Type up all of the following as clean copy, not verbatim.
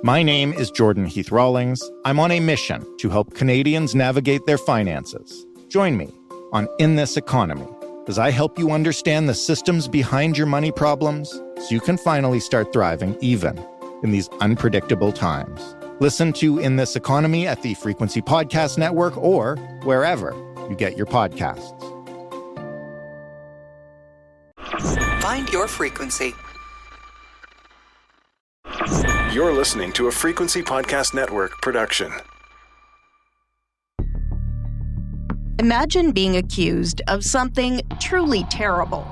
My name is Jordan Heath Rawlings. I'm on a mission to help Canadians navigate their finances. Join me on In This Economy as I help you understand the systems behind your money problems so you can finally start thriving even in these unpredictable times. Listen to In This Economy at the Frequency Podcast Network or wherever you get your podcasts. Find your frequency. You're listening to a Frequency Podcast Network production. Imagine being accused of something truly terrible.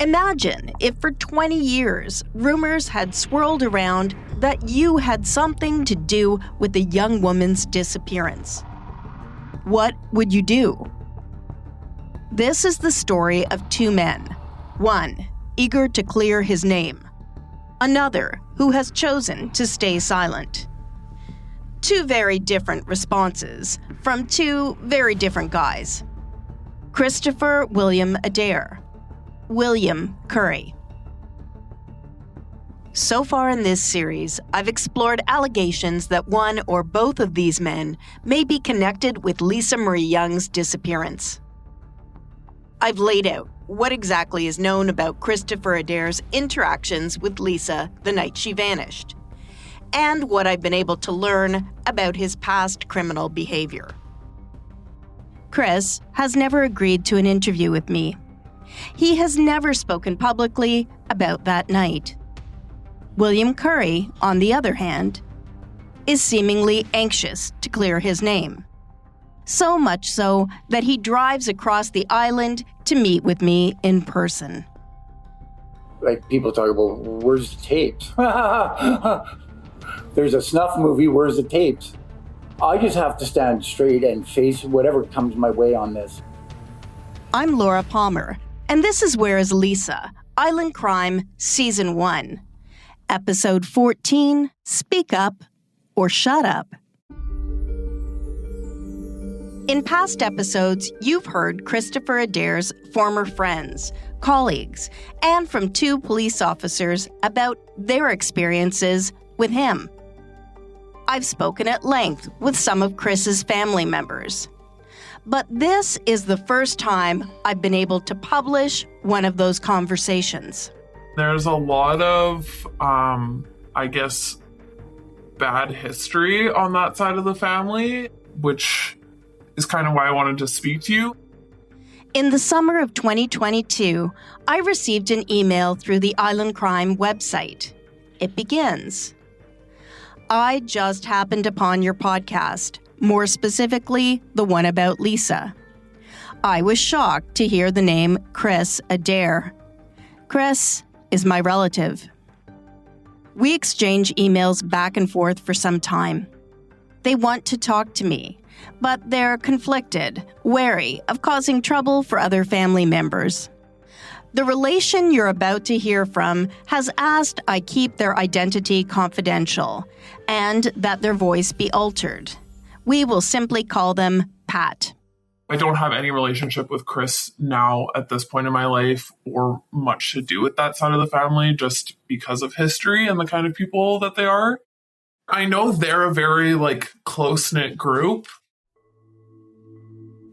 Imagine if for 20 years, rumors had swirled around that you had something to do with a young woman's disappearance. What would you do? This is the story of two men. One, eager to clear his name. Another, who has chosen to stay silent. Two very different responses from two very different guys. Christopher William Adair, William Curry. So far in this series, I've explored allegations that one or both of these men may be connected with Lisa Marie Young's disappearance. I've laid out what exactly is known about Christopher Adair's interactions with Lisa the night she vanished, and what I've been able to learn about his past criminal behavior. Chris has never agreed to an interview with me. He has never spoken publicly about that night. William Curry, on the other hand, is seemingly anxious to clear his name. So much so that he drives across the island to meet with me in person. Like, people talk about, where's the tapes? There's a snuff movie, where's the tapes? I just have to stand straight and face whatever comes my way on this. I'm Laura Palmer, and this is Where is Lisa? Island Crime Season 1. Episode 14, Speak Up or Shut Up. In past episodes, you've heard Christopher Adair's former friends, colleagues, and from two police officers about their experiences with him. I've spoken at length with some of Chris's family members. But this is the first time I've been able to publish one of those conversations. There's a lot of, bad history on that side of the family, which is kind of why I wanted to speak to you. In the summer of 2022, I received an email through the Island Crime website. It begins, I just happened upon your podcast, more specifically, the one about Lisa. I was shocked to hear the name Chris Adair. Chris is my relative. We exchange emails back and forth for some time. They want to talk to me, but they're conflicted, wary of causing trouble for other family members. The relation you're about to hear from has asked I keep their identity confidential and that their voice be altered. We will simply call them Pat. I don't have any relationship with Chris now at this point in my life or much to do with that side of the family just because of history and the kind of people that they are. I know they're a very close-knit group.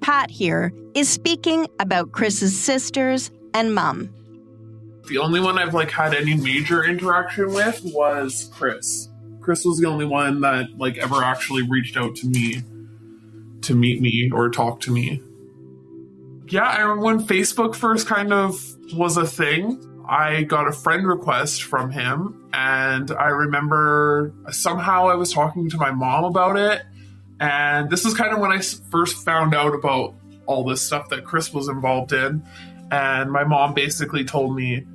Pat here is speaking about Chris's sisters and mom. The only one I've had any major interaction with was Chris. Chris was the only one that ever actually reached out to me to meet me or talk to me. Yeah, I remember when Facebook first kind of was a thing, I got a friend request from him, and I remember somehow I was talking to my mom about it, and this is kind of when I first found out about all this stuff that Chris was involved in, and my mom basically told me,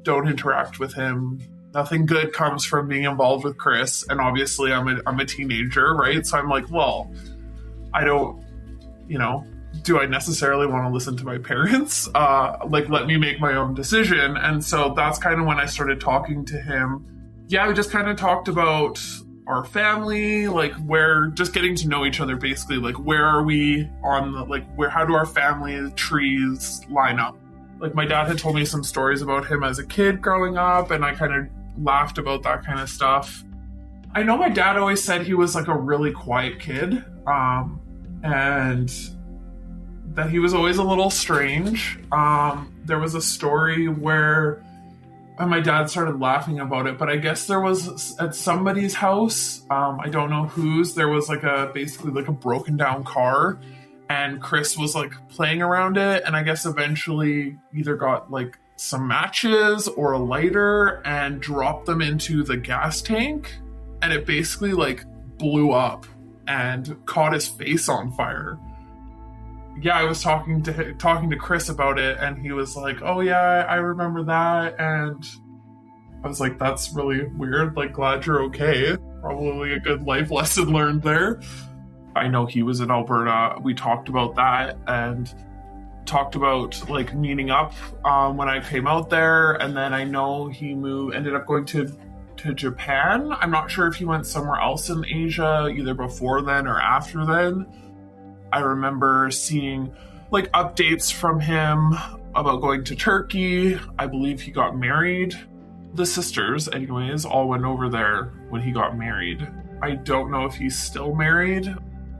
don't interact with him. Nothing good comes from being involved with Chris, and obviously I'm a teenager, right? So I'm well, I don't, do I necessarily want to listen to my parents? Let me make my own decision. And so that's kind of when I started talking to him. Yeah, we just kind of talked about our family, where, just getting to know each other, basically, where are we on the, how do our family trees line up? My dad had told me some stories about him as a kid growing up, and I kind of laughed about that kind of stuff. I know my dad always said he was like a really quiet kid, and that he was always a little strange. There was a story where my dad started laughing about it, but I guess there was at somebody's house, I don't know whose, there was like basically like a broken down car, and Chris was like playing around it, and I guess eventually either got like some matches or a lighter and dropped them into the gas tank, and it basically like blew up and caught his face on fire. Yeah, I was talking to Chris about it, and he was like, "Oh yeah, I remember that." And I was like, "That's really weird. Like, glad you're okay. Probably a good life lesson learned there." I know he was in Alberta. We talked about that and talked about like meeting up when I came out there, and then I know he ended up going to Japan. I'm not sure if he went somewhere else in Asia either before then or after then. I remember seeing like updates from him about going to Turkey. I believe he got married. The sisters, anyways, all went over there when he got married. I don't know if he's still married.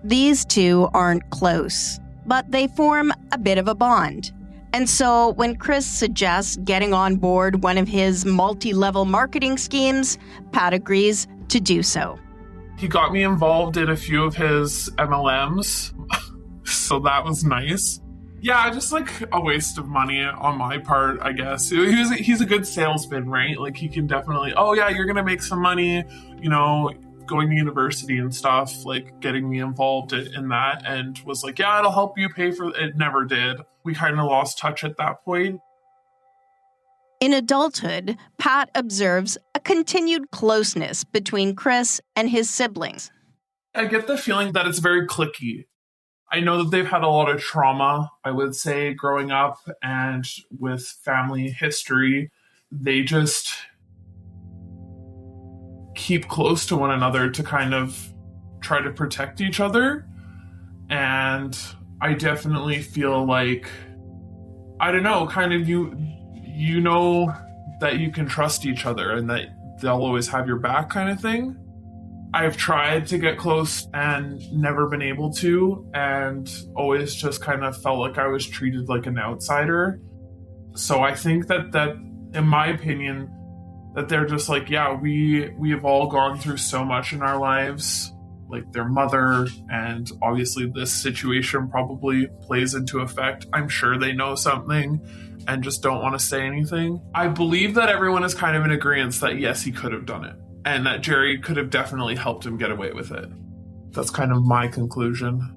These two aren't close, but they form a bit of a bond. And so when Chris suggests getting on board one of his multi-level marketing schemes, Pat agrees to do so. He got me involved in a few of his MLMs, so that was nice. Yeah, just like a waste of money on my part, I guess. He's a good salesman, right? Like he can definitely, oh yeah, you're gonna make some money, going to university and stuff, like getting me involved in that, and was like, yeah, it'll help you pay for it. Never did. We kind of lost touch at that point. In adulthood, Pat observes a continued closeness between Chris and his siblings. I get the feeling that it's very cliquey. I know that they've had a lot of trauma, I would say, growing up, and with family history, they just keep close to one another to kind of try to protect each other. And I definitely feel like, I don't know, kind of you know that you can trust each other and that they'll always have your back kind of thing. I've tried to get close and never been able to, and always just kind of felt like I was treated like an outsider. So I think that in my opinion, that they're just like, yeah, we have all gone through so much in our lives, like their mother, and obviously this situation probably plays into effect. I'm sure they know something and just don't want to say anything. I believe that everyone is kind of in agreement that yes, he could have done it, and that Jerry could have definitely helped him get away with it. That's kind of my conclusion.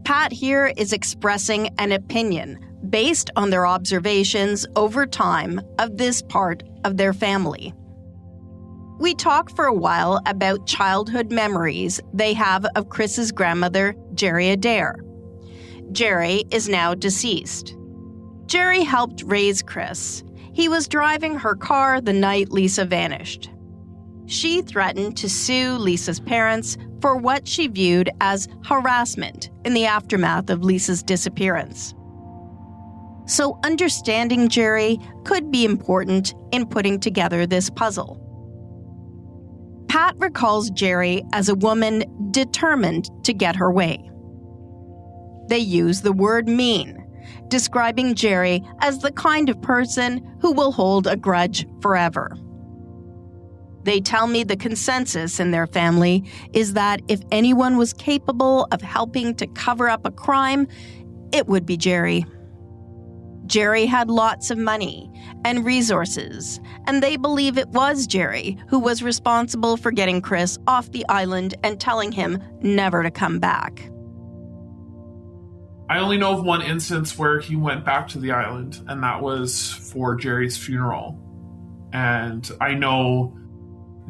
Pat here is expressing an opinion based on their observations over time of this part of their family. We talk for a while about childhood memories they have of Chris's grandmother, Jerry Adair. Jerry is now deceased. Jerry helped raise Chris. He was driving her car the night Lisa vanished. She threatened to sue Lisa's parents for what she viewed as harassment in the aftermath of Lisa's disappearance. So understanding Jerry could be important in putting together this puzzle. Pat recalls Jerry as a woman determined to get her way. They use the word mean, describing Jerry as the kind of person who will hold a grudge forever. They tell me the consensus in their family is that if anyone was capable of helping to cover up a crime, it would be Jerry. Jerry had lots of money and resources, and they believe it was Jerry who was responsible for getting Chris off the island and telling him never to come back. I only know of one instance where he went back to the island, and that was for Jerry's funeral. And I know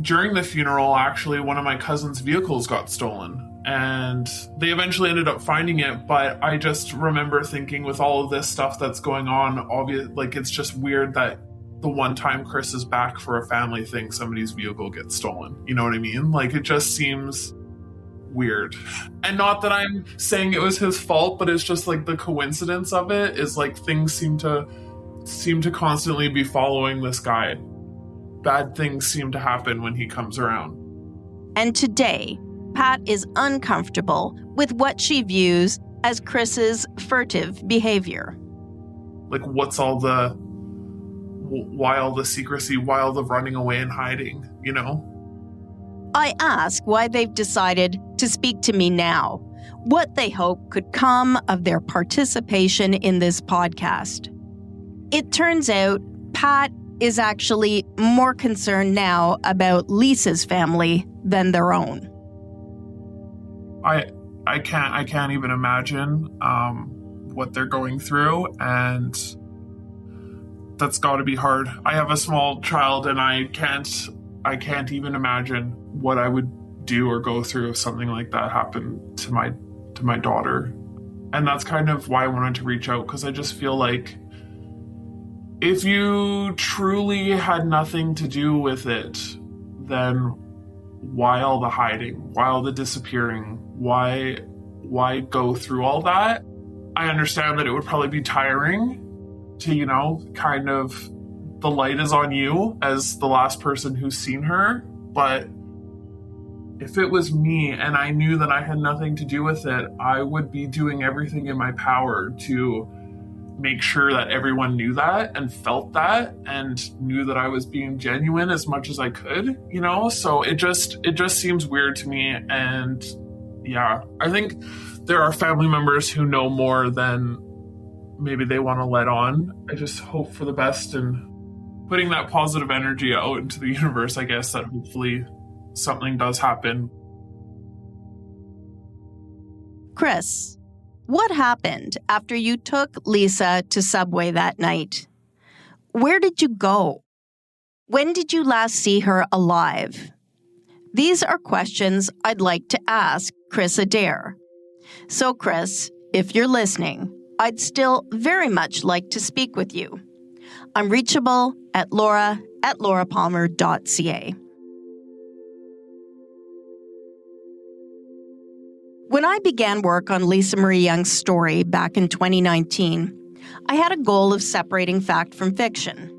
during the funeral, actually, one of my cousin's vehicles got stolen. And they eventually ended up finding it, but I just remember thinking with all of this stuff that's going on, it's just weird that the one time Chris is back for a family thing, somebody's vehicle gets stolen. You know what I mean? Like, it just seems weird. And not that I'm saying it was his fault, but it's just like the coincidence of it is like things seem to constantly be following this guy. Bad things seem to happen when he comes around. And today, Pat is uncomfortable with what she views as Chris's furtive behavior. Like, why all the secrecy, why all the running away and hiding, you know? I ask why they've decided to speak to me now, what they hope could come of their participation in this podcast. It turns out Pat is actually more concerned now about Lisa's family than their own. I can't even imagine what they're going through, and that's got to be hard. I have a small child, and I can't even imagine what I would do or go through if something like that happened to my daughter. And that's kind of why I wanted to reach out, because I just feel like if you truly had nothing to do with it, then why all the hiding? Why all the disappearing? Why go through all that? I understand that it would probably be tiring to, kind of, the light is on you as the last person who's seen her. But if it was me and I knew that I had nothing to do with it, I would be doing everything in my power to make sure that everyone knew that and felt that and knew that I was being genuine as much as I could, So it just seems weird to me. And yeah, I think there are family members who know more than maybe they want to let on. I just hope for the best and putting that positive energy out into the universe, I guess, that hopefully something does happen. Chris, what happened after you took Lisa to Subway that night? Where did you go? When did you last see her alive? These are questions I'd like to ask Chris Adair. So, Chris, if you're listening, I'd still very much like to speak with you. I'm reachable at laura@laurapalmer.ca. When I began work on Lisa Marie Young's story back in 2019, I had a goal of separating fact from fiction.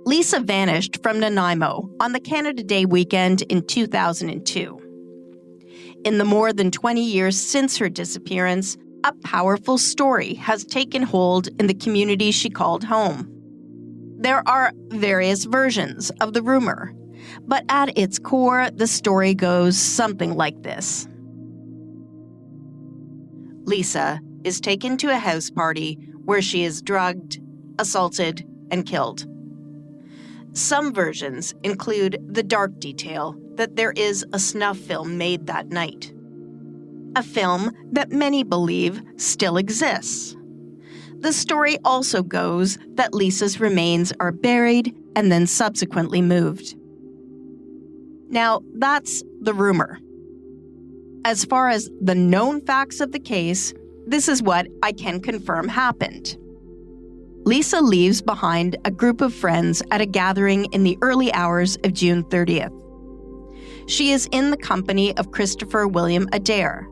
Lisa vanished from Nanaimo on the Canada Day weekend in 2002. In the more than 20 years since her disappearance, a powerful story has taken hold in the community she called home. There are various versions of the rumor, but at its core, the story goes something like this. Lisa is taken to a house party where she is drugged, assaulted, and killed. Some versions include the dark detail that there is a snuff film made that night. A film that many believe still exists. The story also goes that Lisa's remains are buried and then subsequently moved. Now, that's the rumor. As far as the known facts of the case, this is what I can confirm happened. Lisa leaves behind a group of friends at a gathering in the early hours of June 30th. She is in the company of Christopher William Adair,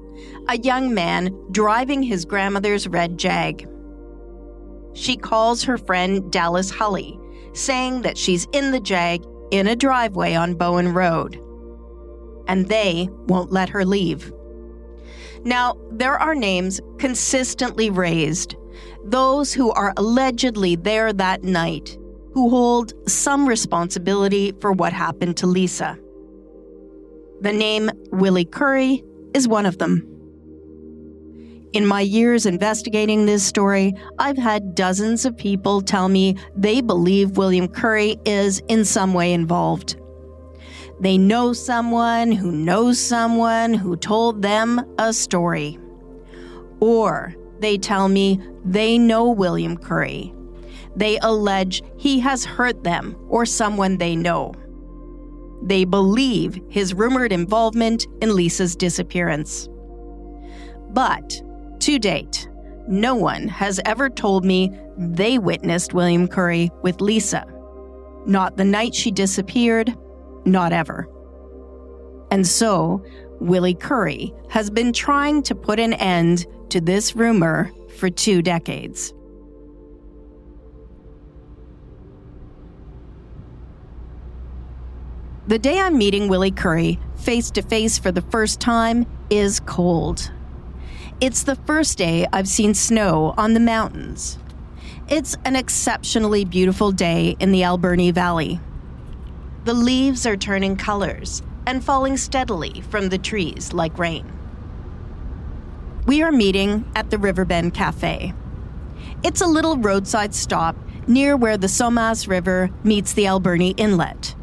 a young man driving his grandmother's red Jag. She calls her friend Dallas Hully, saying that she's in the Jag in a driveway on Bowen Road. And they won't let her leave. Now, there are names consistently raised, those who are allegedly there that night, who hold some responsibility for what happened to Lisa. The name Willie Curry is one of them. In my years investigating this story, I've had dozens of people tell me they believe William Curry is in some way involved. They know someone who knows someone who told them a story. Or they tell me they know William Curry. They allege he has hurt them or someone they know. They believe his rumored involvement in Lisa's disappearance. But to date, no one has ever told me they witnessed William Curry with Lisa. Not the night she disappeared, not ever. And so, Willie Curry has been trying to put an end to this rumor for 2 decades. The day I'm meeting Willie Curry face to face for the first time is cold. It's the first day I've seen snow on the mountains. It's an exceptionally beautiful day in the Alberni Valley. The leaves are turning colors and falling steadily from the trees like rain. We are meeting at the Riverbend Cafe. It's a little roadside stop near where the Somas River meets the Alberni Inlet.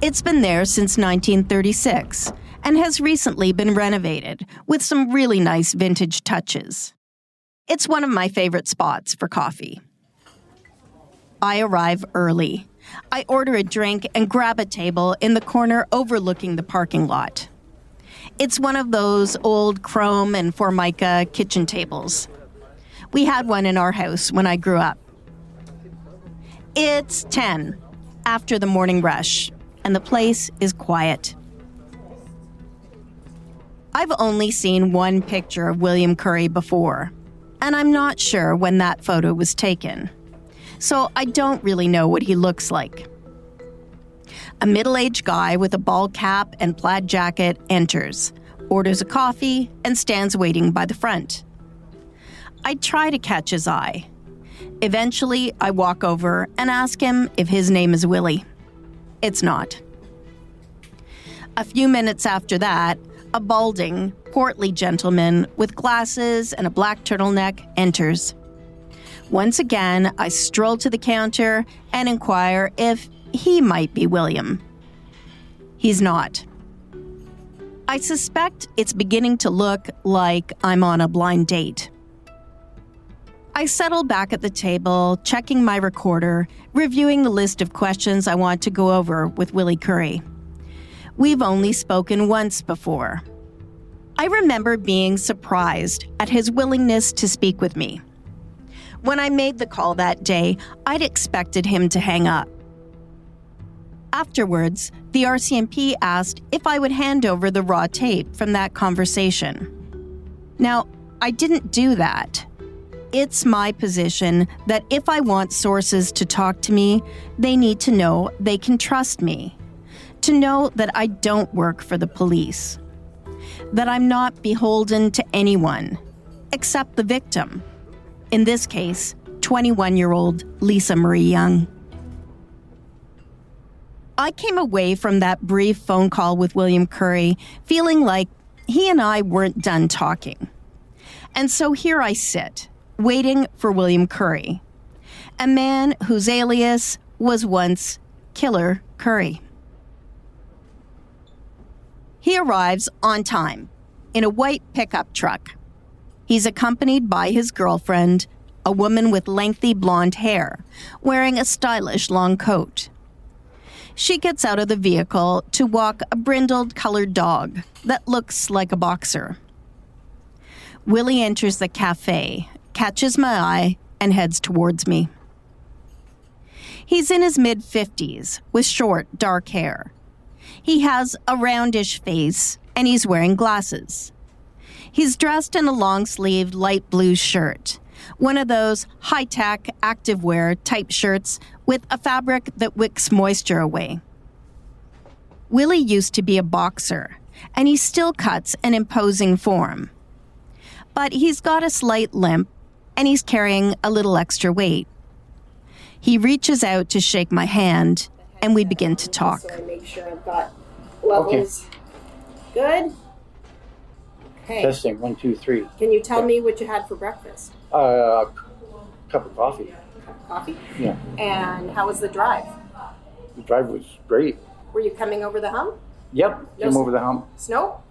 It's been there since 1936 and has recently been renovated with some really nice vintage touches. It's one of my favorite spots for coffee. I arrive early. I order a drink and grab a table in the corner overlooking the parking lot. It's one of those old chrome and formica kitchen tables. We had one in our house when I grew up. It's 10 after the morning rush, and the place is quiet. I've only seen one picture of William Curry before, and I'm not sure when that photo was taken, so I don't really know what he looks like. A middle-aged guy with a ball cap and plaid jacket enters, orders a coffee, and stands waiting by the front. I try to catch his eye. Eventually, I walk over and ask him if his name is Willie. It's not. A few minutes after that, a balding, portly gentleman with glasses and a black turtleneck enters. Once again, I stroll to the counter and inquire if he might be William. He's not. I suspect it's beginning to look like I'm on a blind date. I settle back at the table, checking my recorder, reviewing the list of questions I want to go over with Willie Curry. We've only spoken once before. I remember being surprised at his willingness to speak with me. When I made the call that day, I'd expected him to hang up. Afterwards, the RCMP asked if I would hand over the raw tape from that conversation. Now, I didn't do that. It's my position that if I want sources to talk to me, they need to know they can trust me, to know that I don't work for the police, that I'm not beholden to anyone except the victim, in this case, 21-year-old Lisa Marie Young. I came away from that brief phone call with William Curry feeling like he and I weren't done talking. And so here I sit, waiting for William Curry, a man whose alias was once Killer Curry. He arrives on time in a white pickup truck. He's accompanied by his girlfriend, a woman with lengthy blonde hair, wearing a stylish long coat. She gets out of the vehicle to walk a brindled colored dog that looks like a boxer. Willie enters the cafe, catches my eye, and heads towards me. He's in his mid-50s with short, dark hair. He has a roundish face, and he's wearing glasses. He's dressed in a long-sleeved light blue shirt, one of those high-tech activewear type shirts with a fabric that wicks moisture away. Willie used to be a boxer, and he still cuts an imposing form. But he's got a slight limp, and he's carrying a little extra weight. He reaches out to shake my hand, and we begin to talk. So I make sure I've got levels. Okay. Good? Okay. Testing, 1, 2, 3. Can you tell me what you had for breakfast? Cup of coffee. Coffee? Yeah. And how was the drive? The drive was great. Were you coming over the hump? Yep, came over the hump. Snow?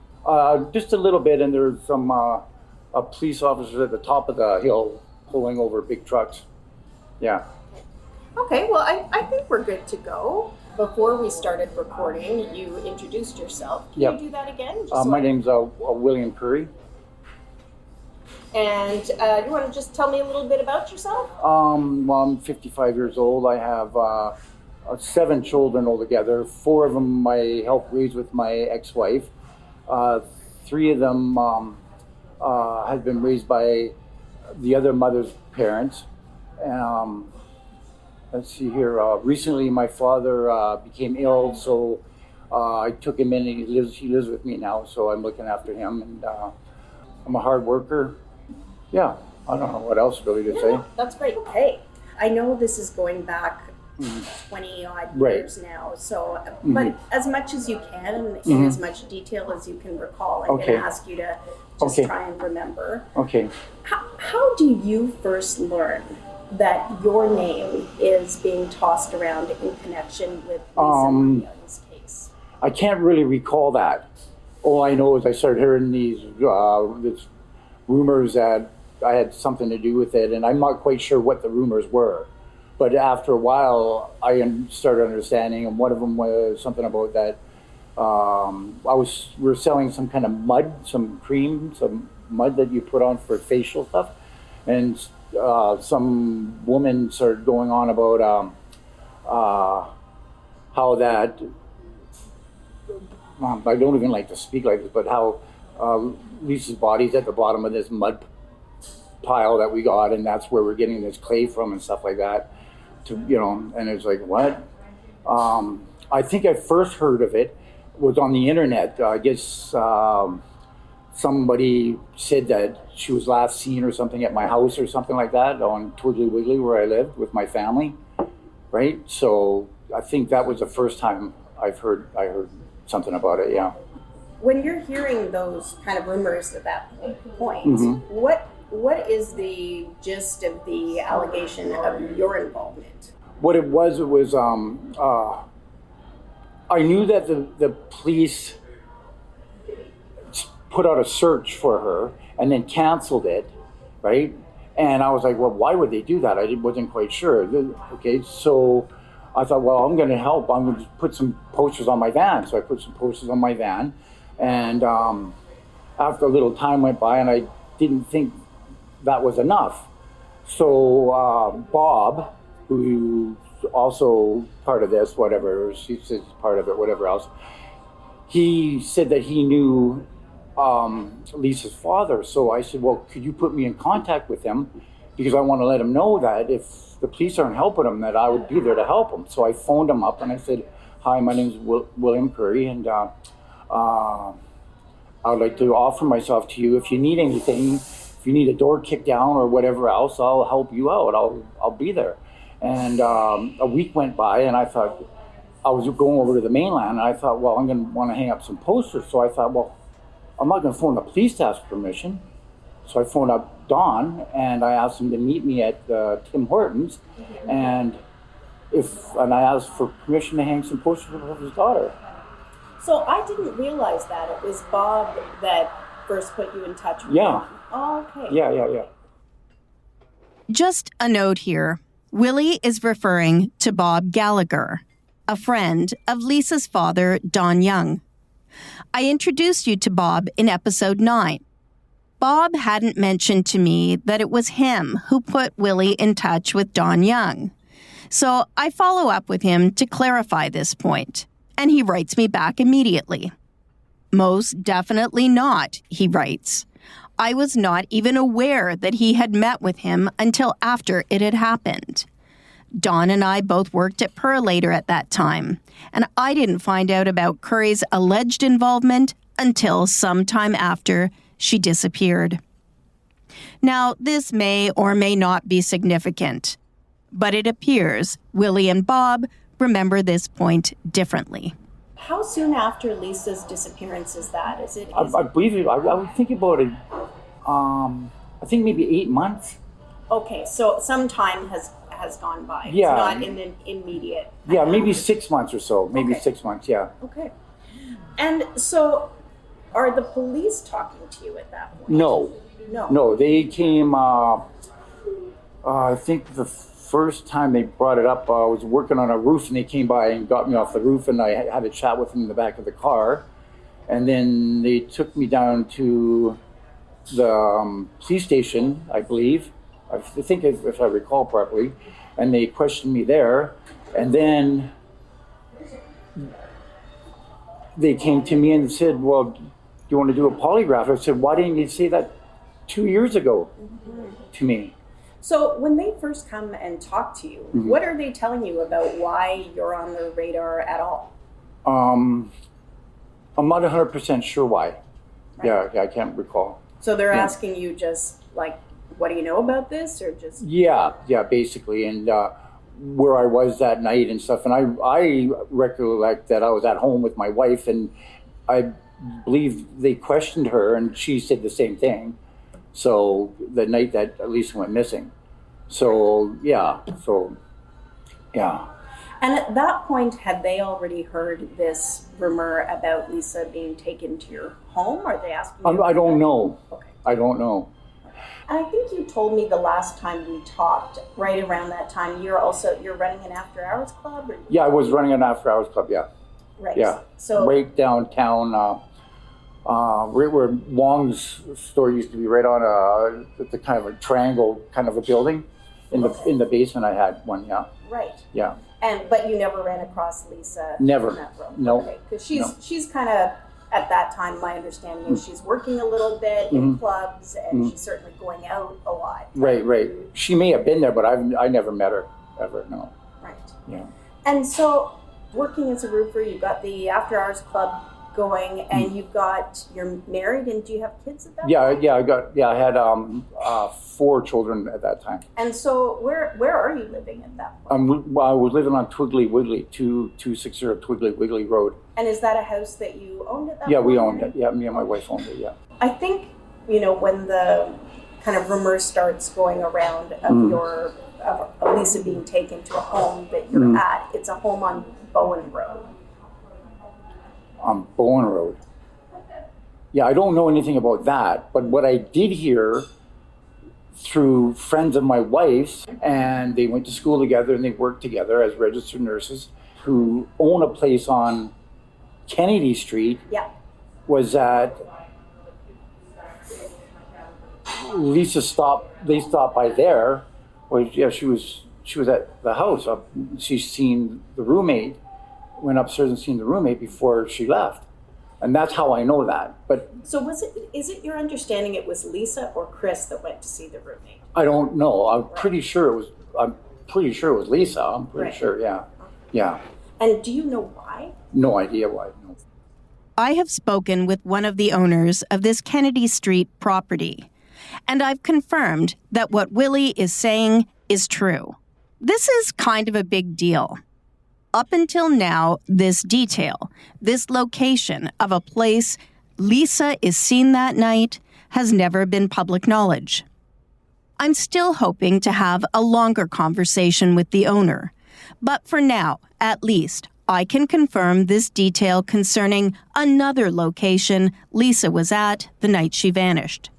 Just a little bit, and there's some police officers at the top of the hill pulling over big trucks. Yeah. Okay, well, I think we're good to go. Before we started recording, you introduced yourself. Can Yep. you do that again? My name's William Curry. And you want to just tell me a little bit about yourself? Well, I'm 55 years old. I have 7 children altogether. 4 of them I helped raise with my ex-wife. 3 of them had been raised by the other mother's parents. Let's see here. Recently, my father became ill, so I took him in, and he lives with me now, so I'm looking after him, and I'm a hard worker. Yeah, I don't know what else really to say. That's great. Hey, I know this is going back 20 odd years now, so but as much as you can and in as much detail as you can recall, I'm going to ask you to just try and remember. Okay. How do you first learn that your name is being tossed around in connection with Lisa Young's case? I can't really recall that. All I know is I started hearing these rumors that I had something to do with it, and I'm not quite sure what the rumors were. But after a while, I started understanding, and one of them was something about that we were selling some kind of mud, some cream, some mud that you put on for facial stuff, and some woman started going on about how that. I don't even like to speak like this, but how Lisa's body's at the bottom of this mud pile that we got, and that's where we're getting this clay from and stuff like that. And it's like, what? I think I first heard of it was on the internet. I guess somebody said that she was last seen or something at my house or something like that on Twiddly Wiggly where I lived with my family, right? So I think that was the first time I heard something about it, yeah. When you're hearing those kind of rumors at that point, what is the gist of the allegation of your involvement? What it was I knew that the police put out a search for her and then canceled it, right? And I was like, well, why would they do that? I wasn't quite sure. Okay, so I thought, well, I'm going to help. I'm going to put some posters on my van. So I put some posters on my van. And after a little time went by, and I didn't think that was enough. So Bob, who's also part of this, whatever, she says part of it, whatever else, he said that he knew Lisa's father. So I said, well, could you put me in contact with him? Because I want to let him know that if the police aren't helping him, that I would be there to help him. So I phoned him up and I said, hi, my name is William Curry, and I would like to offer myself to you. If you need anything, if you need a door kicked down or whatever else, I'll help you out. I'll be there. And a week went by, and I thought, I was going over to the mainland, and I thought, well, I'm going to want to hang up some posters. So I thought, well, I'm not going to phone the police to ask permission. So I phoned up Don, and I asked him to meet me at Tim Hortons, and I asked for permission to hang some posters of his daughter. So I didn't realize that it was Bob that first put you in touch with him. Oh, okay. Yeah. Just a note here. Willie is referring to Bob Gallagher, a friend of Lisa's father, Don Young. I introduced you to Bob in episode 9. Bob hadn't mentioned to me that it was him who put Willie in touch with Don Young. So I follow up with him to clarify this point, and he writes me back immediately. Most definitely not, he writes. I was not even aware that he had met with him until after it had happened. Don and I both worked at Perlator at that time, and I didn't find out about Curry's alleged involvement until sometime after she disappeared. Now, this may or may not be significant, but it appears Willie and Bob remember this point differently. How soon after Lisa's disappearance is that? I believe it. I would think about it. I think maybe 8 months. Okay, so some time has gone by. Yeah. It's not in an immediate. Yeah, maybe 6 months or so. Maybe 6 months. Yeah. Okay. And so, are the police talking to you at that point? No, they came. I think the first time they brought it up, I was working on a roof, and they came by and got me off the roof, and I had a chat with them in the back of the car, and then they took me down to the police station, I believe. I think if I recall properly, and they questioned me there, and then they came to me and said, well, do you want to do a polygraph? I said, why didn't you say that 2 years ago to me? So when they first come and talk to you, what are they telling you about why you're on their radar at all? I'm not 100% sure why. Right. Yeah, I can't recall. So they're asking you just like, what do you know about this, or just? Yeah, basically, and where I was that night and stuff. And I recollect that I was at home with my wife, and I believe they questioned her, and she said the same thing. So the night that Lisa went missing. So yeah. And at that point, had they already heard this rumor about Lisa being taken to your home? Or are they asking you? I don't know. Okay. I don't know. And I think you told me the last time we talked, right around that time, you're running an after-hours club? Or? Yeah, I was running an after-hours club, yeah. Right. Yeah. So right downtown, right where Wong's store used to be, right on the kind of a triangle kind of a building. In the basement I had one, yeah. Right. Yeah. But you never ran across Lisa Never. in that room? No. Because she's kind of, at that time, my understanding is she's working a little bit in clubs, and she's certainly going out a lot. Right. She may have been there, but I never met her, ever, no. Right. Yeah. And so, working as a roofer, you've got the after-hours club going, and you're married, and do you have kids at that point? I had 4 children at that time. And so where are you living at that point? I was living on Twiggly Wiggly, 260 Twiggly Wiggly Road. And is that a house that you owned at that point? Yeah, we owned it. Yeah, me and my wife owned it, yeah. I think, when the kind of rumor starts going around of Lisa being taken to a home that you're at, it's a home on Bowen Road. On Bowen Road. Yeah, I don't know anything about that, but what I did hear through friends of my wife's, and they went to school together and they worked together as registered nurses, who own a place on Kennedy Street, was that Lisa they stopped by there. Well, yeah, she was at the house. She's seen the roommate, went upstairs and seen the roommate before she left. And that's how I know that. But so is it your understanding it was Lisa or Chris that went to see the roommate? I don't know. I'm pretty sure it was Lisa. I'm pretty sure, yeah. Yeah. And do you know why? No idea why. No. I have spoken with one of the owners of this Kennedy Street property, and I've confirmed that what Willie is saying is true. This is kind of a big deal. Up until now, this detail, this location of a place Lisa is seen that night, has never been public knowledge. I'm still hoping to have a longer conversation with the owner, but for now, at least, I can confirm this detail concerning another location Lisa was at the night she vanished.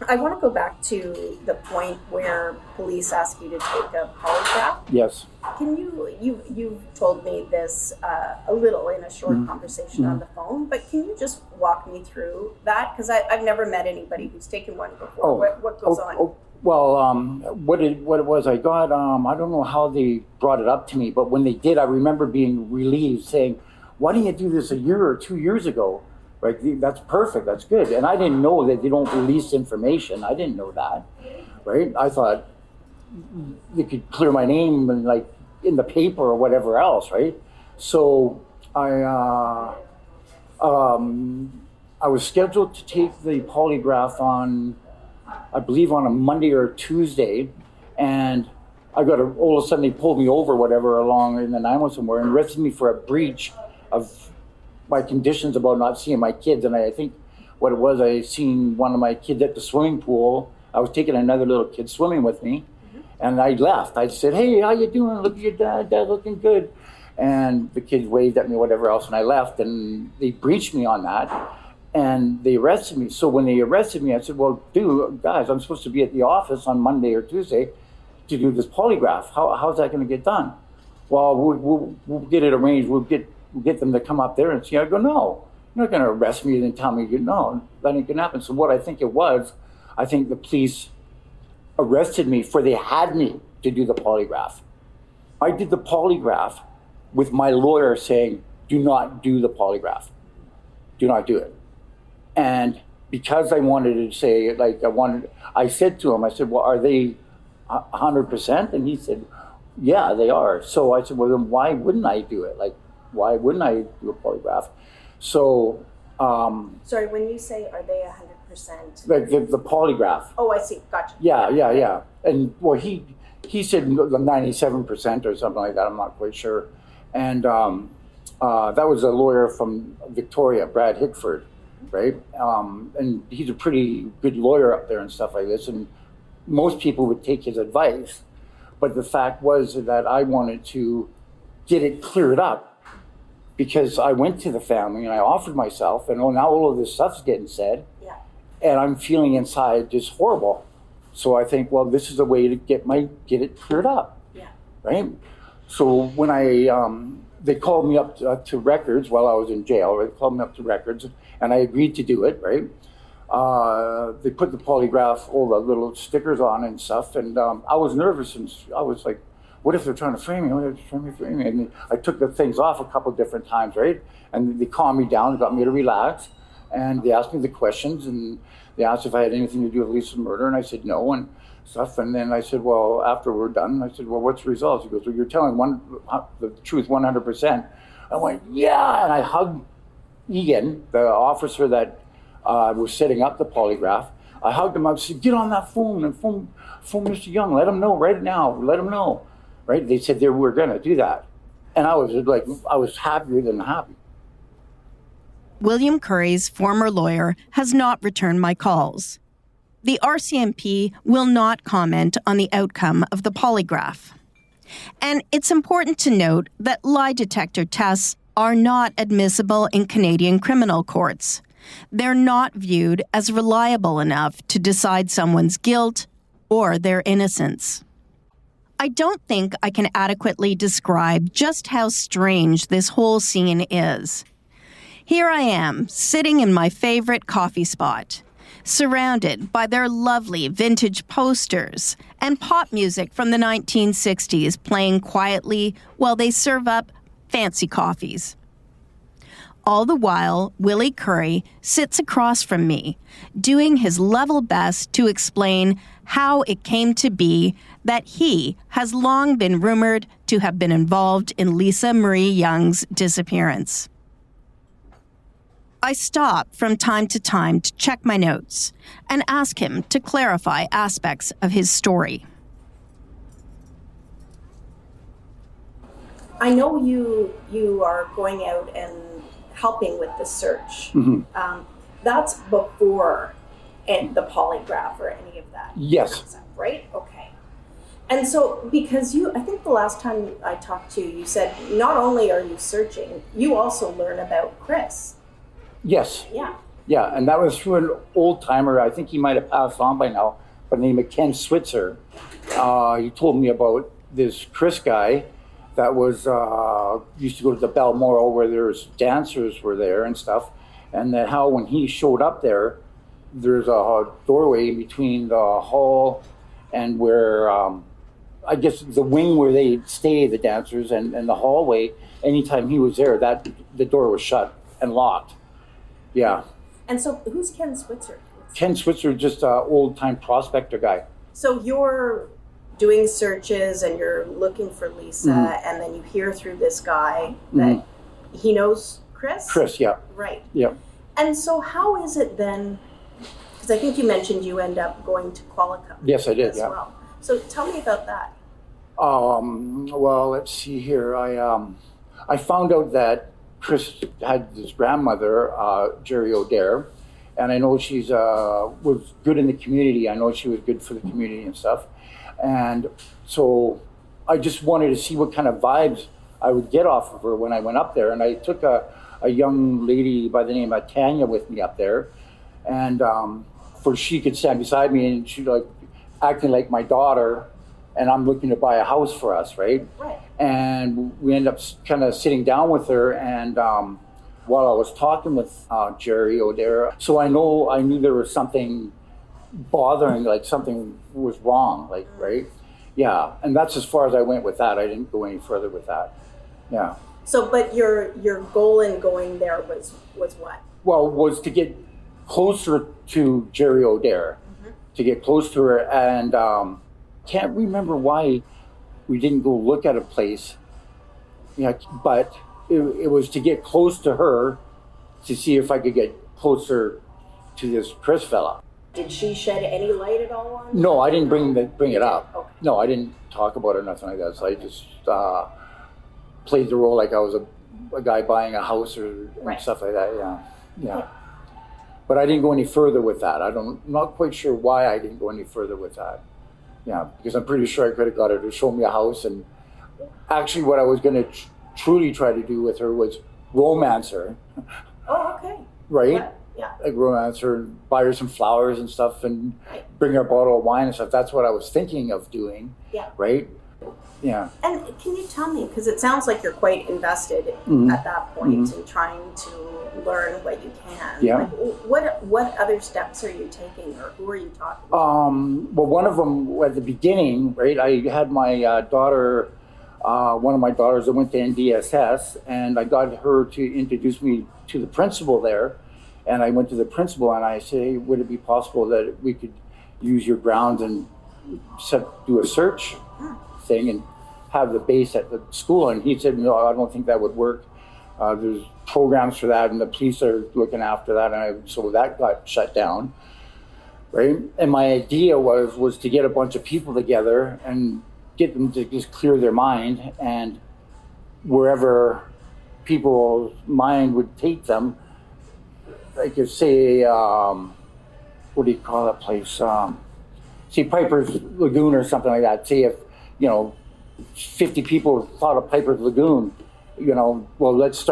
I want to go back to the point where police ask you to take a polygraph. Yes. Can you've told me this a little in a short conversation on the phone, but can you just walk me through that? Because I've never met anybody who's taken one before. What goes on? Well, what it was, I got, I don't know how they brought it up to me, but when they did, I remember being relieved, saying, why didn't you do this a year or 2 years ago? Right, that's perfect, that's good. And I didn't know that they don't release information. I didn't know that, right? I thought they could clear my name and like in the paper or whatever else, right? So I was scheduled to take the polygraph on, I believe on a Monday or Tuesday, and I got all of a sudden they pulled me over, whatever, along in the 911 somewhere and arrested me for a breach of my conditions about not seeing my kids. And I think what it was, I seen one of my kids at the swimming pool. I was taking another little kid swimming with me, and I left. I said, hey, how you doing? Look at your dad looking good. And the kids waved at me, whatever else, and I left, and they breached me on that, and they arrested me. So when they arrested me, I said, well, guys, I'm supposed to be at the office on Monday or Tuesday to do this polygraph. How's that going to get done? Well, we'll get it arranged. We'll get them to come up there and see. I go, no, you're not going to arrest me and then tell me, no, that ain't going to happen. So what I think it was, I think the police arrested me for they had me to do the polygraph. I did the polygraph with my lawyer saying, do not do the polygraph. Do not do it. And because I wanted to say, I said to him, I said, well, are they 100%? And he said, yeah, they are. So I said, well, then why wouldn't I do it? Why wouldn't I do a polygraph? So, Sorry, when you say, are they 100%? like the polygraph. Oh, I see. Gotcha. Yeah. And well, he said 97% or something like that. I'm not quite sure. And that was a lawyer from Victoria, Brad Hickford, right? And he's a pretty good lawyer up there and stuff like this. And most people would take his advice. But the fact was that I wanted to get it cleared up, because I went to the family and I offered myself, and now all of this stuff's getting said, and I'm feeling inside just horrible. So I think, well, this is a way to get it cleared up, right? So when they called me up to records while I was in jail. They called me up to records, and I agreed to do it, right? They put the polygraph, all the little stickers on and stuff, and I was nervous, and I was like, what if they're trying to frame me? What if they're trying to frame me? And I took the things off a couple different times, right? And they calmed me down, got me to relax, and they asked me the questions, and they asked if I had anything to do with Lisa's murder, and I said no, and stuff. And then I said, well, after we're done, I said, well, what's the results? He goes, well, you're telling the truth 100%. I went, yeah, and I hugged Egan, the officer that was setting up the polygraph. I hugged him. I said, get on that phone and phone Mr. Young. Let him know right now. Let him know. Right? They said they were going to do that. And I was happier than happy. William Curry's former lawyer has not returned my calls. The RCMP will not comment on the outcome of the polygraph. And it's important to note that lie detector tests are not admissible in Canadian criminal courts. They're not viewed as reliable enough to decide someone's guilt or their innocence. I don't think I can adequately describe just how strange this whole scene is. Here I am, sitting in my favorite coffee spot, surrounded by their lovely vintage posters and pop music from the 1960s playing quietly while they serve up fancy coffees. All the while, Willie Curry sits across from me, doing his level best to explain how it came to be that he has long been rumored to have been involved in Lisa Marie Young's disappearance. I stop from time to time to check my notes and ask him to clarify aspects of his story. I know you are going out and helping with the search. That's before the polygraph or any of that. Yes. Right? Okay. And so, because I think the last time I talked to you, you said not only are you searching, you also learn about Chris. Yes. Yeah. Yeah, and that was through an old timer. I think he might have passed on by now, by the name of Ken Switzer. He told me about this Chris guy that was used to go to the Balmoral where there's dancers were there and stuff, and that how when he showed up there, there's a doorway in between the hall and where I guess the wing where they stay, the dancers, and the hallway. Anytime he was there, that the door was shut and locked. Yeah. And so, who's Ken Switzer? Ken Switzer, just an old-time prospector guy. So you're doing searches and you're looking for Lisa, and then you hear through this guy that he knows Chris? Chris, yeah. Right. Yeah. And so how is it then, because I think you mentioned you end up going to Qualicum. Yes, I did, as yeah. well. So tell me about that. Well, let's see here. I found out that Chris had this grandmother, Jerry Adair, and I know she's was good in the community. I know she was good for the community and stuff. And so I just wanted to see what kind of vibes I would get off of her when I went up there. And I took a young lady by the name of Tanya with me up there, and for she could stand beside me, and she like acting like my daughter, and I'm looking to buy a house for us, right? Right. And we end up kind of sitting down with her, and while I was talking with Jerry Adair, so I knew there was something bothering, like something was wrong, like, right? Yeah, and that's as far as I went with that. I didn't go any further with that. Yeah. So, but your goal in going there was what? Well, was to get closer to Jerry Adair, to get close to her, and can't remember why we didn't go look at a place. Yeah, but it was to get close to her to see if I could get closer to this Chris fella. Did she shed any light at all on? No, I didn't bring it up. Okay. No, I didn't talk about it or nothing like that. So I just played the role like I was a guy buying a house and stuff like that. Yeah. But I didn't go any further with that. I'm not quite sure why I didn't go any further with that. Yeah, because I'm pretty sure I could have got her to show me a house. And actually what I was going to truly try to do with her was romance her. Oh, okay. Right? Yeah. Like romance her, buy her some flowers and stuff, and bring her a bottle of wine and stuff. That's what I was thinking of doing. Yeah. Right? Yeah. And can you tell me, because it sounds like you're quite invested at that point in trying to learn what you can. Yeah. Like, what other steps are you taking, or who are you talking to? Well, one of them at the beginning, right? I had my daughter, one of my daughters that went to NDSS, and I got her to introduce me to the principal there. And I went to the principal and I said, hey, would it be possible that we could use your grounds and do a search thing and have the base at the school? And he said, no, I don't think that would work. There's programs for that and the police are looking after that. And so that got shut down, right? And my idea was to get a bunch of people together and get them to just clear their mind, and wherever people's mind would take them, like you say, what do you call that place? See, Piper's Lagoon or something like that. See, if 50 people thought of Piper's Lagoon, well, let's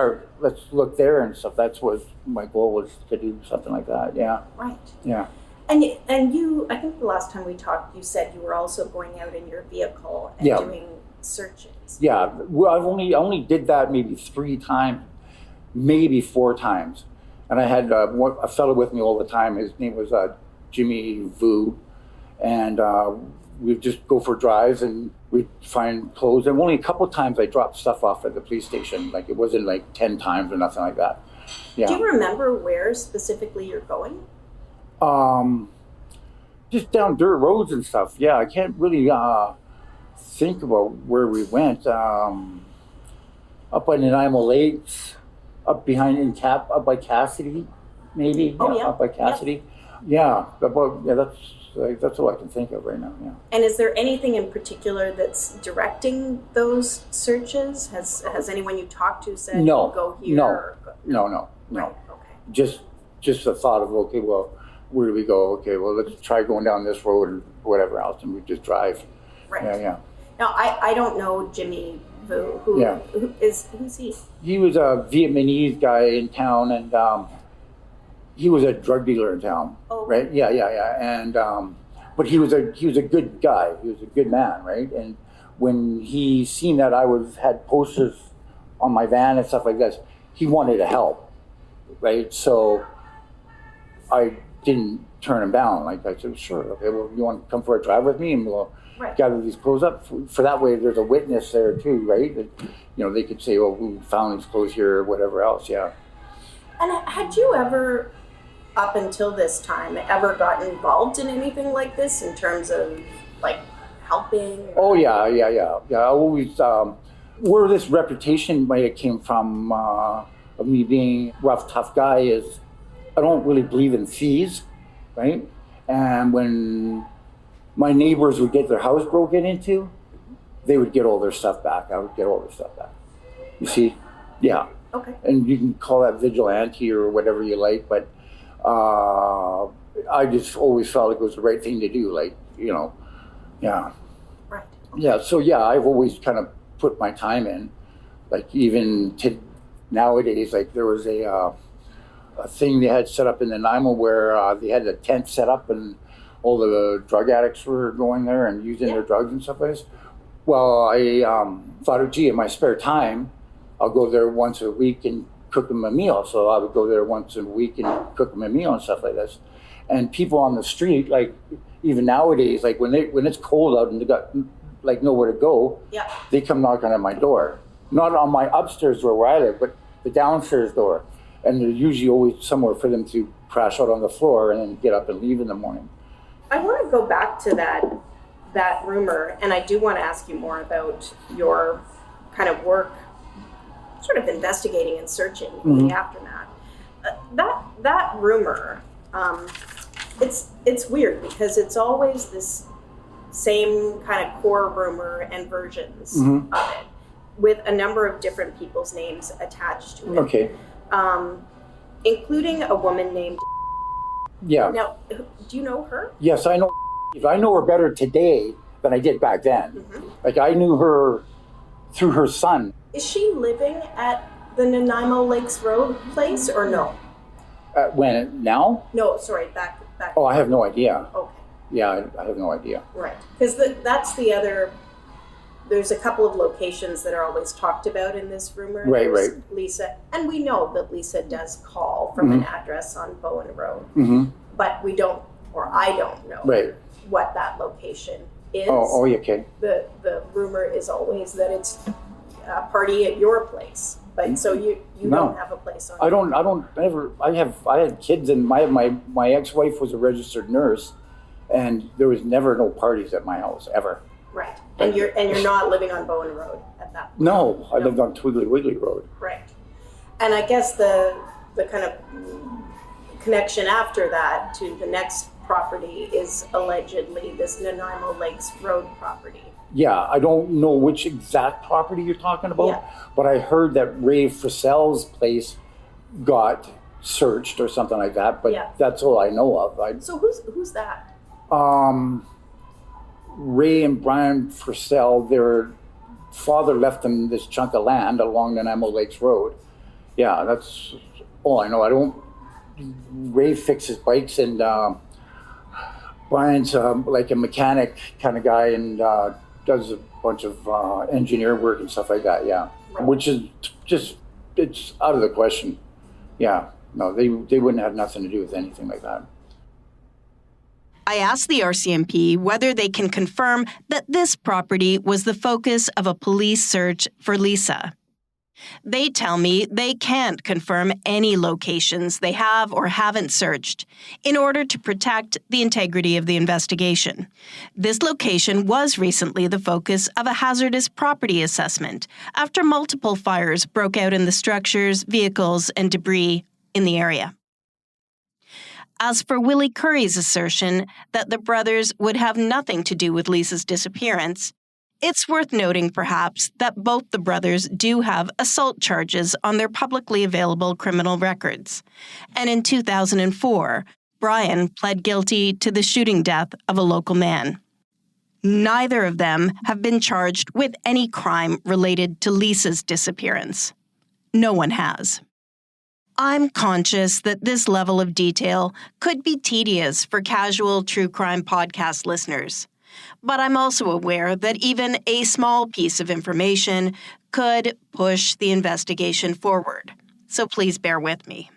look there and stuff. That's what my goal was, to do something like that. Yeah. Right. Yeah. And you, I think the last time we talked, you said you were also going out in your vehicle and doing searches. Yeah. Well, I only did that maybe 3 times, maybe 4 times. And I had a fellow with me all the time. His name was Jimmy Vu. And we'd just go for drives and we'd find clothes. And only a couple of times I dropped stuff off at the police station. Like, it wasn't like 10 times or nothing like that. Yeah. Do you remember where specifically you're going? Just down dirt roads and stuff. Yeah, I can't really think about where we went. Up by Nanaimo Lakes. Up behind up by Cassidy, maybe. Oh, yeah. Up by Cassidy. Yeah. That's all I can think of right now. Yeah. And is there anything in particular that's directing those searches? Has anyone you talked to said go here? No. Right. Okay. Just the thought of, okay, well, where do we go? Okay, well, let's try going down this road and whatever else, and we just drive. Right. Yeah. Now I don't know Jimmy Vu. Who's he? He was a Vietnamese guy in town, and he was a drug dealer in town. Oh. Right? Yeah. And but he was a good guy. He was a good man, right? And when he seen that I had posters on my van and stuff like this, he wanted to help, right? So I didn't turn him down. Like, I said, sure. Okay, well, you want to come for a drive with me, and we'll gather these clothes up. For that way, there's a witness there too, right? That, they could say, "Oh, who found these clothes here?" or whatever else. Yeah. And had you ever, up until this time, ever gotten involved in anything like this in terms of like helping? Oh yeah. I always where this reputation might have came from of me being a rough, tough guy is I don't really believe in thieves, right? And when my neighbors would get their house broken into, they would get all their stuff back. I would get all their stuff back. You see? Yeah. Okay. And you can call that vigilante or whatever you like, but I just always felt it was the right thing to do. Like, yeah. Right. Yeah, so yeah, I've always kind of put my time in. Like, even nowadays, like there was a thing they had set up in Nanaimo where they had a tent set up and all the drug addicts were going there and using their drugs and stuff like this. Well, I thought, gee, in my spare time, I'll go there once a week and cook them a meal. So I would go there once a week and cook them a meal and stuff like this. And people on the street, like even nowadays, like when it's cold out and they got like nowhere to go, they come knocking on my door. Not on my upstairs door where I live, but the downstairs door. And there's usually always somewhere for them to crash out on the floor and then get up and leave in the morning. I want to go back to that rumor, and I do want to ask you more about your kind of work, sort of investigating and searching in the aftermath. that rumor, it's weird because it's always this same kind of core rumor and versions of it, with a number of different people's names attached to it. Okay. Including a woman named. Yeah. Now, do you know her? Yes, I know. I know her better today than I did back then. Like, I knew her through her son. Is she living at the Nanaimo Lakes Road place or no? When? Now? No, sorry, back. Oh, I have no idea. Okay. Yeah, I have no idea. Right. Because that's the other. There's a couple of locations that are always talked about in this rumor. Right. Lisa, and we know that Lisa does call from an address on Bowen Road, but we don't, or I don't know what that location is. Oh, okay. The rumor is always that it's a party at your place, but so you don't have a place on. I had kids, and my ex-wife was a registered nurse, and there was never no parties at my house ever. Right, and you're not living on Bowen Road at that point. No, I lived on Twiggly Wiggly Road. Right, and I guess the kind of connection after that to the next property is allegedly this Nanaimo Lakes Road property. Yeah, I don't know which exact property you're talking about, but I heard that Ray Frisell's place got searched or something like that, but that's all I know of. So who's that? Ray and Brian Frisell, their father left them this chunk of land along Nanaimo Lakes Road. Yeah, that's all I know. Ray fixes bikes, and Brian's like a mechanic kind of guy, and does a bunch of engineer work and stuff like that, which is just, it's out of the question. Yeah, no, they wouldn't have nothing to do with anything like that. I asked the RCMP whether they can confirm that this property was the focus of a police search for Lisa. They tell me they can't confirm any locations they have or haven't searched in order to protect the integrity of the investigation. This location was recently the focus of a hazardous property assessment after multiple fires broke out in the structures, vehicles, and debris in the area. As for Willie Curry's assertion that the brothers would have nothing to do with Lisa's disappearance, it's worth noting, perhaps, that both the brothers do have assault charges on their publicly available criminal records. And in 2004, Brian pled guilty to the shooting death of a local man. Neither of them have been charged with any crime related to Lisa's disappearance. No one has. I'm conscious that this level of detail could be tedious for casual true crime podcast listeners. But I'm also aware that even a small piece of information could push the investigation forward. So please bear with me.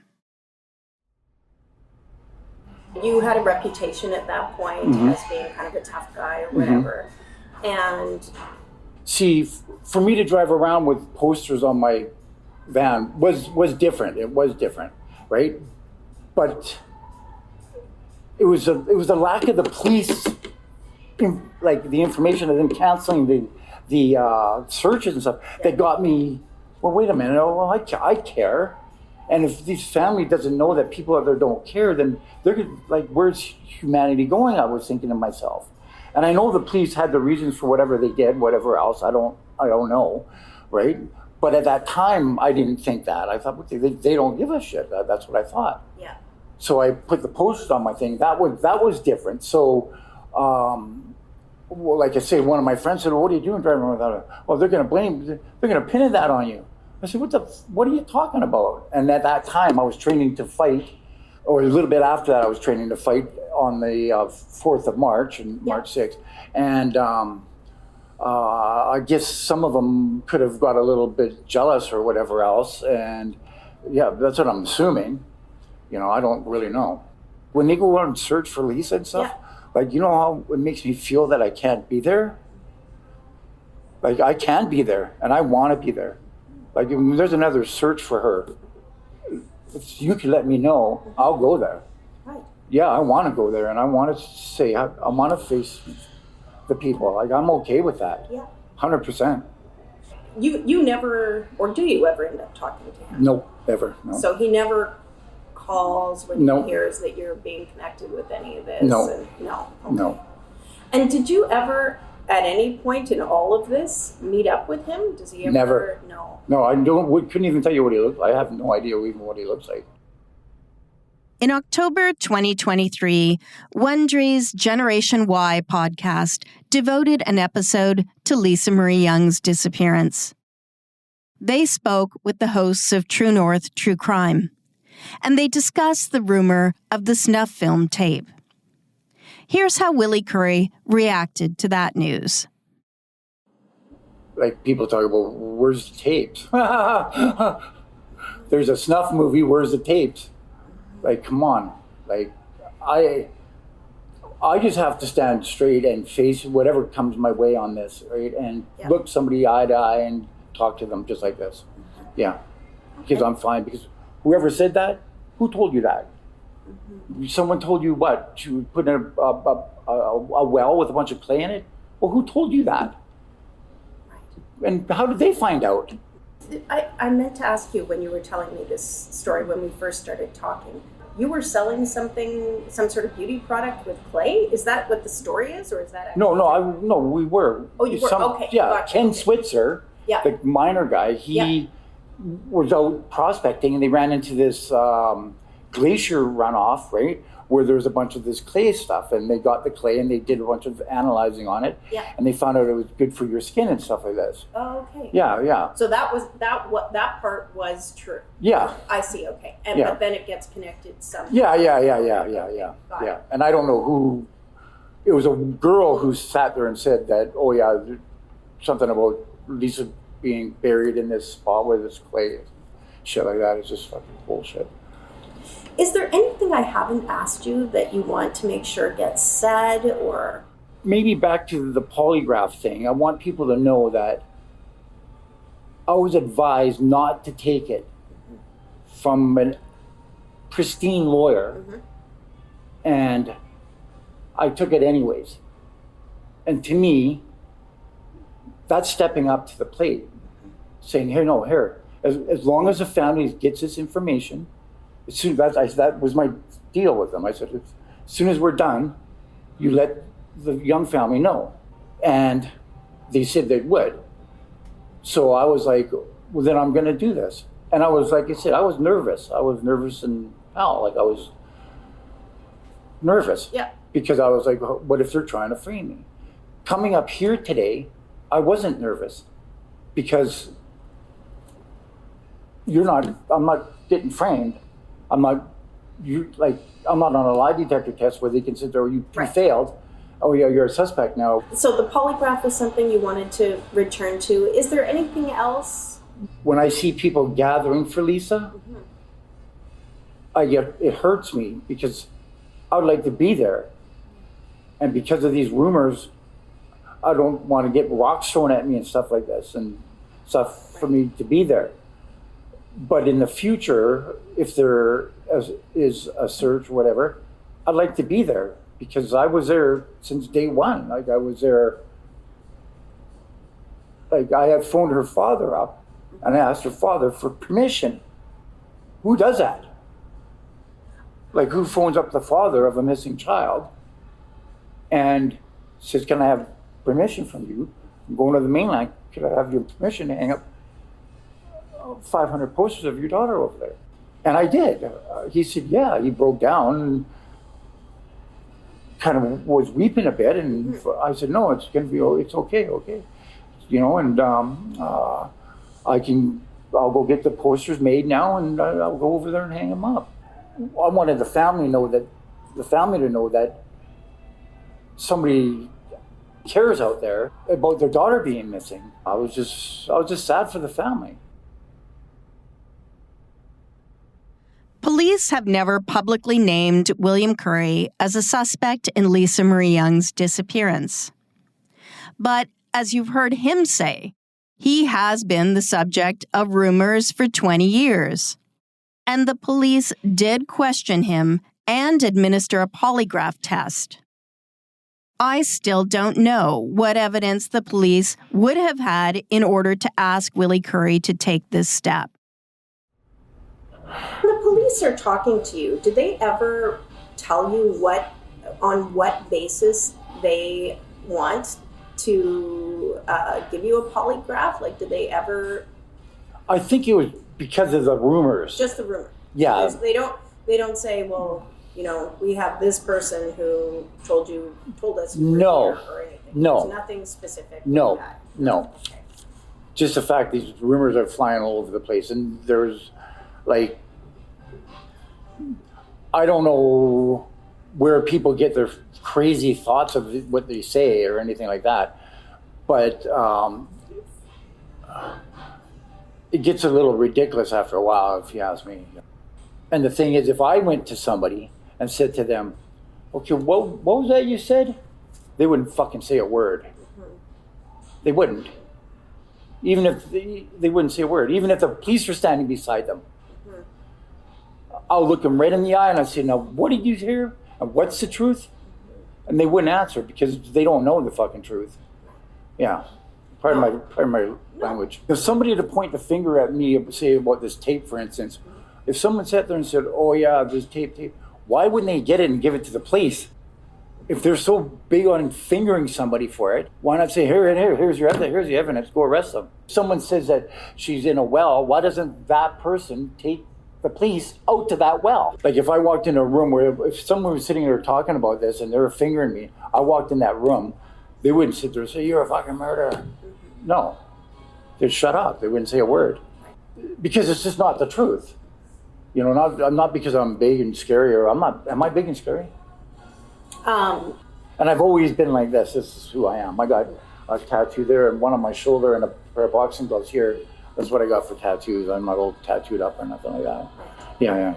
You had a reputation at that point as being kind of a tough guy or whatever. And see, for me to drive around with posters on my van was different. It was different, right? But it was the lack of the police, like the information of them canceling the searches and stuff that got me. Well, wait a minute. Oh, well, I care, and if this family doesn't know that people out there don't care, then they're like, where's humanity going? I was thinking to myself, and I know the police had the reasons for whatever they did, whatever else. I don't know, right? But at that time, I didn't think that. I thought, they don't give a shit. That's what I thought. Yeah. So I put the post on my thing. That was different. So, well, like I say, one of my friends said, well, "What are you doing driving around without it?" Well, they're going to pin that on you. I said, what are you talking about? And at that time, I was training to fight, or a little bit after that, I was training to fight on the 4th of March, and March 6th. And I guess some of them could have got a little bit jealous or whatever else. And yeah, that's what I'm assuming. I don't really know. When they go out and search for Lisa and stuff, like, how it makes me feel that I can't be there? Like, I can be there, and I want to be there. Like, if there's another search for her, if you can let me know, I'll go there. Right. Yeah, I want to go there, and I want to say, I want to face the people. Like, I'm okay with that. Yeah. 100%. You never, or do you ever end up talking to him? Nope, never. No. So he never calls when he hears that you're being connected with any of this? No. No. Okay. No. And did you ever, at any point in all of this, meet up with him? Does he ever? Never. No. No, couldn't even tell you what he looked like. I have no idea even what he looks like. In October 2023, Wondery's Generation Y podcast devoted an episode to Lisa Marie Young's disappearance. They spoke with the hosts of True North True Crime, and they discussed the rumor of the snuff film tape. Here's how Willie Curry reacted to that news. Like, people talk about, where's the tapes? There's a snuff movie, where's the tapes? Like, come on. Like, I just have to stand straight and face whatever comes my way on this, right? And look somebody eye to eye and talk to them just like this. Yeah. Because I'm fine. Because whoever said that, who told you that? Someone told you what? To put in a well with a bunch of clay in it? Well, who told you that? And how did they find out? I meant to ask you when you were telling me this story when we first started talking. You were selling something, some sort of beauty product with clay? Is that what the story is, or is that? No, we were. Oh, you were? Okay. Yeah, Gotcha. Ken Switzer, the miner guy, he was out prospecting, and they ran into this glacier runoff, right, where there was a bunch of this clay stuff, and they got the clay and they did a bunch of analyzing on it, and they found out it was good for your skin and stuff like this. Oh, okay. Yeah. So that part was true. Yeah. I see. Okay. And but then it gets connected somehow. Yeah. And I don't know who. It was a girl who sat there and said that, oh yeah, something about Lisa being buried in this spot where this clay is. Shit like that is just fucking bullshit. Is there anything I haven't asked you that you want to make sure gets said, or? Maybe back to the polygraph thing. I want people to know that I was advised not to take it from a pristine lawyer, and I took it anyways. And to me, that's stepping up to the plate, saying, here, as long as the family gets this information, that was my deal with them. I said, as soon as we're done, you let the Young family know. And they said they would. So I was like, well, then I'm going to do this. And I was, like I said, I was nervous. I was nervous and I was nervous. Yeah. Because I was like, what if they're trying to frame me? Coming up here today, I wasn't nervous because I'm not getting framed. I'm not on a lie detector test where they can sit there, you failed. Oh yeah, you're a suspect now. So the polygraph was something you wanted to return to. Is there anything else? When I see people gathering for Lisa, it hurts me because I would like to be there. And because of these rumors, I don't want to get rocks thrown at me and stuff like this and stuff for me to be there. But in the future, if there is a search or whatever, I'd like to be there because I was there since day one. Like I was there, like I had phoned her father up and I asked her father for permission. Who does that? Like who phones up the father of a missing child and says, can I have permission from you? I'm going to the mainland. Could I have your permission to hang up 500 posters of your daughter over there? And I did. He said, yeah. He broke down and kind of was weeping a bit. And I said, no, it's okay. And I'll go get the posters made now and I'll go over there and hang them up. I wanted the family to know that somebody cares out there about their daughter being missing. I was just sad for the family. Police have never publicly named William Curry as a suspect in Lisa Marie Young's disappearance. But as you've heard him say, he has been the subject of rumors for 20 years. And the police did question him and administer a polygraph test. I still don't know what evidence the police would have had in order to ask Willie Curry to take this step. The police police are talking to you, did they ever tell you on what basis they want to give you a polygraph? Like, did they ever? I think it was because of the rumors. Just the rumor. Yeah. They don't say, well, we have this person who told us you were here or anything. No. There's nothing specific. No. Like that. No. Okay. Just the fact these rumors are flying all over the place, and there's like, I don't know where people get their crazy thoughts of what they say or anything like that, but it gets a little ridiculous after a while, if you ask me. And the thing is, if I went to somebody and said to them, okay, what was that you said? They wouldn't fucking say a word. They wouldn't. Even if they wouldn't say a word. Even if the police were standing beside them. I'll look them right in the eye and I say, now, what did you hear? And what's the truth? And they wouldn't answer because they don't know the fucking truth. Yeah. Pardon my language. If somebody had to point the finger at me, say about this tape, for instance, if someone sat there and said, oh yeah, there's tape, why wouldn't they get it and give it to the police? If they're so big on fingering somebody for it, why not say, here's the evidence, go arrest them. Someone says that she's in a well, why doesn't that person take the police out to that well? Like if I walked in a room where if someone was sitting there talking about this and they were fingering me, I walked in that room, they wouldn't sit there and say, you're a fucking murderer. No, they'd shut up, they wouldn't say a word. Because it's just not the truth. Not because I'm big and scary, or am I big and scary? And I've always been like this. This is who I am. I got a tattoo there and one on my shoulder and a pair of boxing gloves here. That's what I got for tattoos. I'm not all tattooed up or nothing like that. Yeah.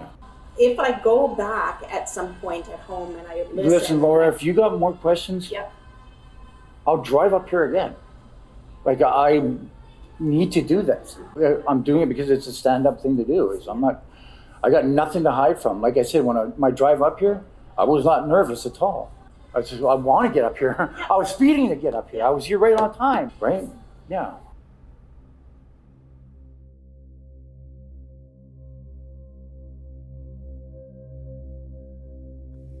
If I go back at some point at home and I listen, Laura, if you got more questions, yep, I'll drive up here again. Like I need to do this. I'm doing it because it's a stand-up thing to do. I got nothing to hide from. Like I said, my drive up here, I was not nervous at all. I said, I want to get up here. I was speeding to get up here. I was here right on time, right? Yeah.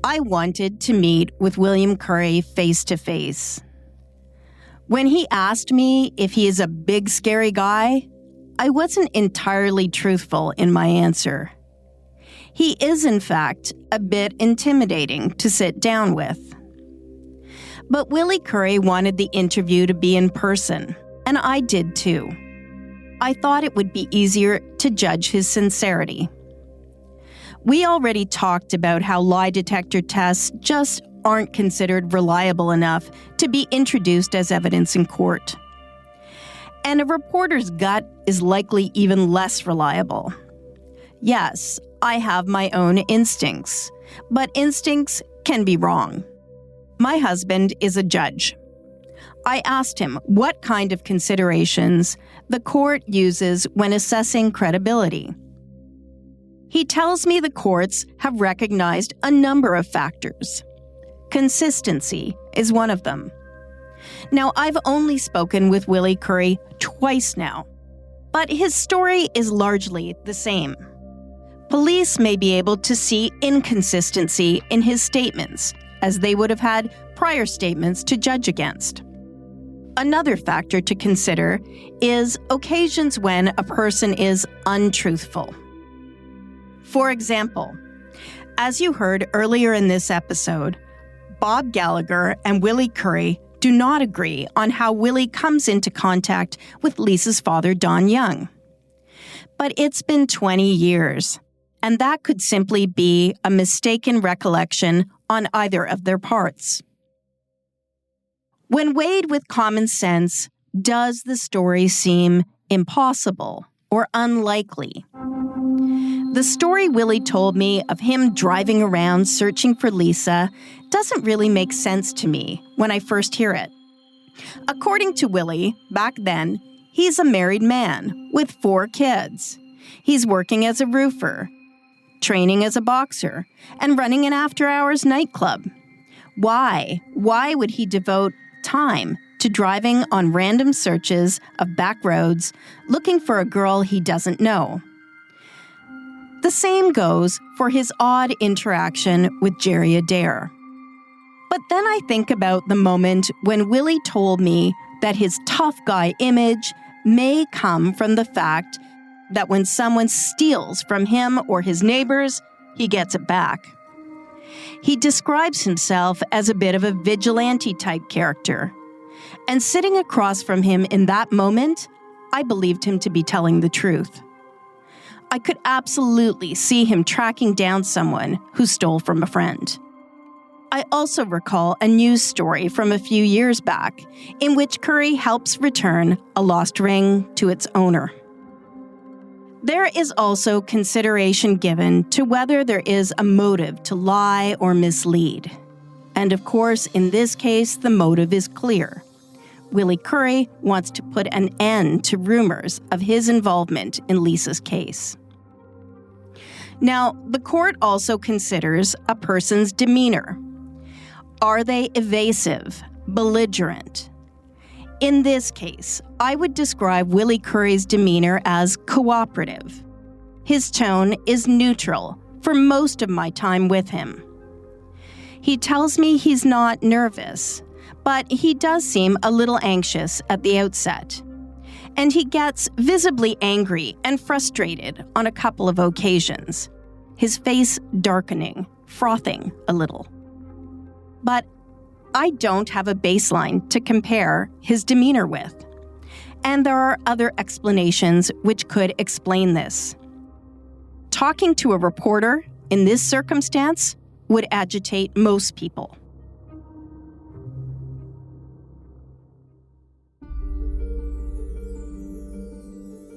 I wanted to meet with William Curry face to face. When he asked me if he is a big, scary guy, I wasn't entirely truthful in my answer. He is, in fact, a bit intimidating to sit down with. But Willie Curry wanted the interview to be in person, and I did too. I thought it would be easier to judge his sincerity. We already talked about how lie detector tests just aren't considered reliable enough to be introduced as evidence in court. And a reporter's gut is likely even less reliable. Yes, I have my own instincts, but instincts can be wrong. My husband is a judge. I asked him what kind of considerations the court uses when assessing credibility. He tells me the courts have recognized a number of factors. Consistency is one of them. Now, I've only spoken with Willie Curry twice now, but his story is largely the same. Police may be able to see inconsistency in his statements, as they would have had prior statements to judge against. Another factor to consider is occasions when a person is untruthful. For example, as you heard earlier in this episode, Bob Gallagher and Willie Curry do not agree on how Willie comes into contact with Lisa's father, Don Young. But it's been 20 years, and that could simply be a mistaken recollection on either of their parts. When weighed with common sense, does the story seem impossible or unlikely? The story Willie told me of him driving around searching for Lisa doesn't really make sense to me when I first hear it. According to Willie, back then, he's a married man with 4 kids. He's working as a roofer, training as a boxer, and running an after-hours nightclub. Why? Why would he devote time to driving on random searches of back roads looking for a girl he doesn't know? The same goes for his odd interaction with Jerry Adair. But then I think about the moment when Willie told me that his tough guy image may come from the fact that when someone steals from him or his neighbors, he gets it back. He describes himself as a bit of a vigilante-type character. And sitting across from him in that moment, I believed him to be telling the truth. I could absolutely see him tracking down someone who stole from a friend. I also recall a news story from a few years back in which Curry helps return a lost ring to its owner. There is also consideration given to whether there is a motive to lie or mislead. And of course, in this case, the motive is clear. Willie Curry wants to put an end to rumors of his involvement in Lisa's case. Now, the court also considers a person's demeanor. Are they evasive, belligerent? In this case, I would describe Willie Curry's demeanor as cooperative. His tone is neutral for most of my time with him. He tells me he's not nervous, but he does seem a little anxious at the outset. And he gets visibly angry and frustrated on a couple of occasions, his face darkening, frothing a little. But I don't have a baseline to compare his demeanor with. And there are other explanations which could explain this. Talking to a reporter in this circumstance would agitate most people.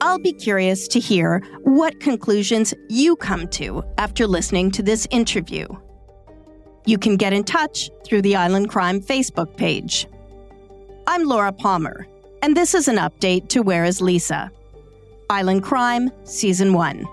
I'll be curious to hear what conclusions you come to after listening to this interview. You can get in touch through the Island Crime Facebook page. I'm Laura Palmer, and this is an update to Where is Lisa? Island Crime, Season 1.